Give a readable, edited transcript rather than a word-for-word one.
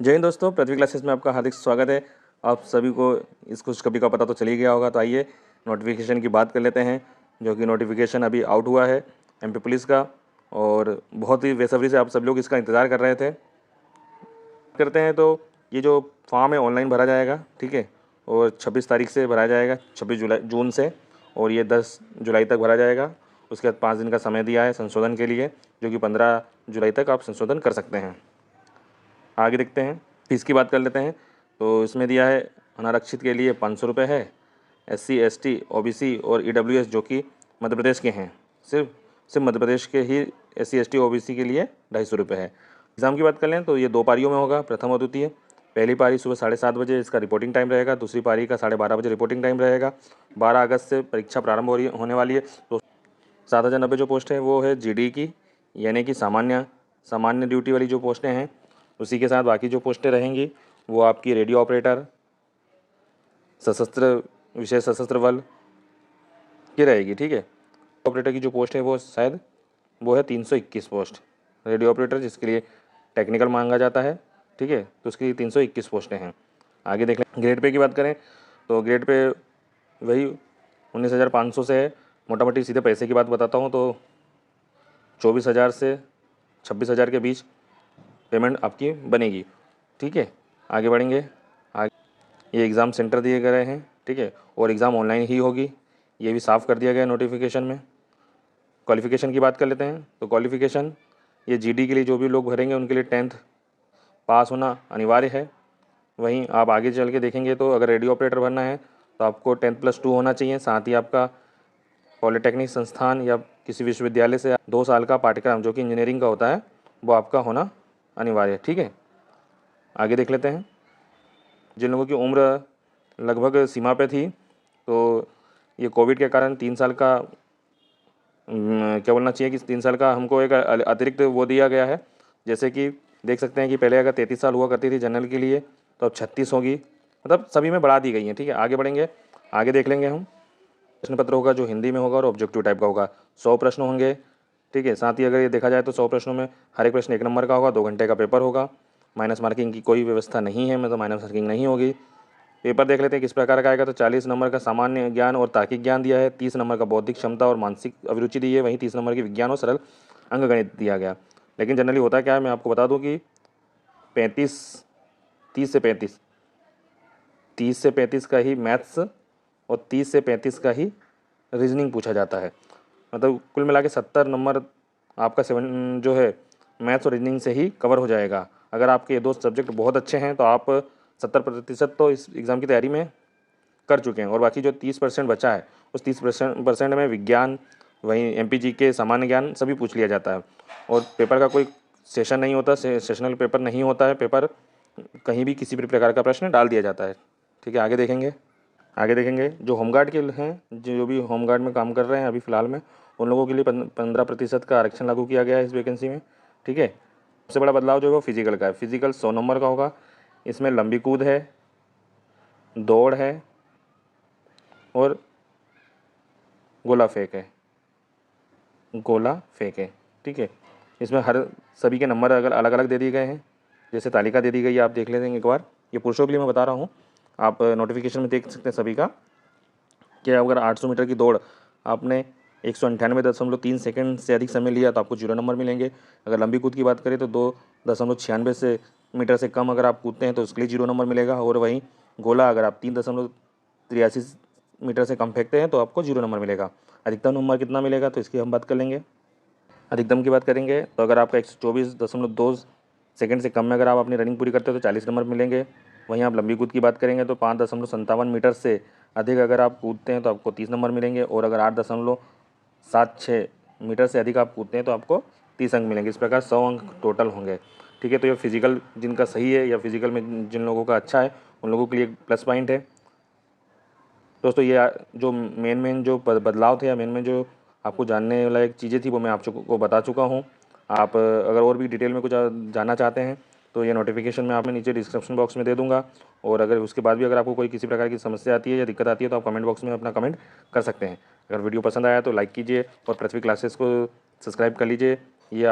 जय हिंद दोस्तों, पृथ्वी क्लासेस में आपका हार्दिक स्वागत है। आप सभी को इस खुशखबरी का पता तो चल ही गया होगा, तो आइए नोटिफिकेशन की बात कर लेते हैं। जो कि नोटिफिकेशन अभी आउट हुआ है एमपी पुलिस का, और बहुत ही बेसब्री से आप सब लोग इसका इंतज़ार कर रहे थे। करते हैं तो ये जो फॉर्म है ऑनलाइन भरा जाएगा, ठीक है, और 26 तारीख से भरा जाएगा, 26 जून से, और ये 10 जुलाई तक भरा जाएगा। उसके बाद 5 दिन का समय दिया है संशोधन के लिए, जो कि 15 जुलाई तक आप संशोधन कर सकते हैं। आगे देखते हैं, फीस की बात कर लेते हैं। तो इसमें दिया है अनारक्षित के लिए 500 रुपये है, SC ST OBC और EWS जो कि मध्य प्रदेश के हैं, सिर्फ मध्य प्रदेश के ही SC ST OBC के लिए 250 रुपये है। एग्ज़ाम की बात कर लें तो ये 2 पारियों में होगा, प्रथम और द्वितीय। पहली पारी सुबह 7:30 बजे इसका रिपोर्टिंग टाइम रहेगा, दूसरी पारी का 12:30 बजे रिपोर्टिंग टाइम रहेगा। 12 अगस्त से परीक्षा प्रारंभ होने वाली है। तो 7090 जो पोस्ट है वो है GD की, यानी कि सामान्य ड्यूटी वाली जो पोस्टें हैं। उसी के साथ बाकी जो पोस्टें रहेंगी वो आपकी रेडियो ऑपरेटर, विशेष सशस्त्र बल की रहेगी, ठीक है। ऑपरेटर की जो पोस्ट है वो शायद वो है 321 पोस्ट, रेडियो ऑपरेटर जिसके लिए टेक्निकल मांगा जाता है, ठीक है, तो उसके लिए 321 पोस्टें हैं। आगे देख लें, ग्रेड पे की बात करें तो ग्रेड पे वही 19,500 से है। मोटा मोटी सीधे पैसे की बात बताता हूँ तो 24,000 से 26,000 के बीच पेमेंट आपकी बनेगी, ठीक है। आगे बढ़ेंगे, आगे ये एग्ज़ाम सेंटर दिए गए हैं, ठीक है, और एग्ज़ाम ऑनलाइन ही होगी, ये भी साफ़ कर दिया गया नोटिफिकेशन में। क्वालिफ़िकेशन की बात कर लेते हैं तो क्वालिफ़िकेशन ये GD के लिए जो भी लोग भरेंगे उनके लिए 10th पास होना अनिवार्य है। वहीं आप आगे चल के देखेंगे तो अगर रेडियो ऑपरेटर भरना है तो आपको 10+2 होना चाहिए। साथ ही आपका पॉलिटेक्निक संस्थान या किसी विश्वविद्यालय से 2 साल का पाठ्यक्रम जो कि इंजीनियरिंग का होता है वो आपका होना अनिवार्य है, ठीक है। आगे देख लेते हैं, जिन लोगों की उम्र लगभग सीमा पे थी तो ये कोविड के कारण 3 साल का क्या बोलना चाहिए कि 3 साल का हमको एक अतिरिक्त वो दिया गया है। जैसे कि देख सकते हैं कि पहले अगर 33 साल हुआ करती थी जनरल के लिए, तो अब 36 होगी, मतलब सभी में बढ़ा दी गई हैं, ठीक है। आगे बढ़ेंगे, आगे देख लेंगे हम। प्रश्न पत्र होगा जो हिंदी में होगा और ऑब्जेक्टिव टाइप का होगा। 100 प्रश्न होंगे, ठीक है। साथ ही अगर ये देखा जाए तो 100 प्रश्नों में हर एक प्रश्न 1 नंबर का होगा। 2 घंटे का पेपर होगा। माइनस मार्किंग की कोई व्यवस्था नहीं है, मतलब माइनस मार्किंग नहीं होगी। पेपर देख लेते हैं किस प्रकार का आएगा। तो 40 नंबर का सामान्य ज्ञान और तार्किक ज्ञान दिया है, 30 नंबर का बौद्धिक क्षमता और मानसिक अभिरुचि दी है, वहीं 30 नंबर की विज्ञान और सरल अंकगणित दिया गया। लेकिन जनरली होता क्या है, मैं आपको बता दूं कि 30 से 35 का ही मैथ्स और 30 से 35 का ही रीजनिंग पूछा जाता है। मतलब कुल मिला के 70 नंबर आपका जो है मैथ्स और रीजनिंग से ही कवर हो जाएगा। अगर आपके ये 2 सब्जेक्ट बहुत अच्छे हैं तो आप 70% तो इस एग्ज़ाम की तैयारी में कर चुके हैं, और बाकी जो 30% बचा है उस 30% में विज्ञान, वहीं MPG के सामान्य ज्ञान सभी पूछ लिया जाता है। और पेपर का कोई सेशन नहीं होता, सेशनल पेपर नहीं होता है। पेपर कहीं भी किसी भी प्रकार का प्रश्न डाल दिया जाता है, ठीक है। आगे देखेंगे जो होमगार्ड के हैं, जो भी होमगार्ड में काम कर रहे हैं अभी फ़िलहाल में, उन लोगों के लिए 15% का आरक्षण लागू किया गया है इस वैकेंसी में, ठीक है। सबसे बड़ा बदलाव जो है वो फिजिकल का है। फिजिकल 100 नंबर का होगा। इसमें लंबी कूद है, दौड़ है और गोला फेंक है, ठीक है। इसमें हर सभी के नंबर अगर अलग अलग दे दिए गए हैं, जैसे तालिका दे दी गई है, आप देख लेते हैं एक बार। ये पुरुषों के लिए मैं बता रहा हूँ, आप नोटिफिकेशन में देख सकते हैं सभी का, कि अगर 800 मीटर की दौड़ आपने 198.3 सेकंड से अधिक समय लिया तो आपको 0 नंबर मिलेंगे। अगर लंबी कूद की बात करें तो 2.96 से मीटर से कम अगर आप कूदते हैं तो उसके लिए 0 नंबर मिलेगा। और वहीं गोला अगर आप 3.83 मीटर से कम फेंकते हैं तो आपको 0 नंबर मिलेगा। अधिकतम नंबर कितना मिलेगा तो इसकी हम बात कर लेंगे। अधिकतम की बात करेंगे तो अगर आपका 124.2 सेकंड से कम में अगर आप अपनी रनिंग पूरी करते हो तो 40 नंबर मिलेंगे। वहीं आप लंबी कूद की बात करेंगे तो 5.57 मीटर से अधिक अगर आप कूदते हैं तो आपको 30 नंबर मिलेंगे। और अगर 8.76 मीटर से अधिक आप कूदते हैं तो आपको 30 अंक मिलेंगे। इस प्रकार 100 अंक टोटल होंगे, ठीक है। तो ये फिजिकल जिनका सही है या फिजिकल में जिन लोगों का अच्छा है उन लोगों के लिए प्लस पॉइंट है दोस्तों। ये जो मेन जो बदलाव थे या मेन जो आपको जानने लायक चीज़ें थी वो मैं आप को बता चुका हूँ। आप अगर और भी डिटेल में कुछ जानना चाहते हैं तो ये नोटिफिकेशन मैं आपने नीचे डिस्क्रिप्शन बॉक्स में दे दूँगा। और अगर उसके बाद भी अगर आपको कोई किसी प्रकार की समस्या आती है या दिक्कत आती है तो आप कमेंट बॉक्स में अपना कमेंट कर सकते हैं। अगर वीडियो पसंद आया तो लाइक कीजिए और पृथ्वी क्लासेस को सब्सक्राइब कर लीजिए। ये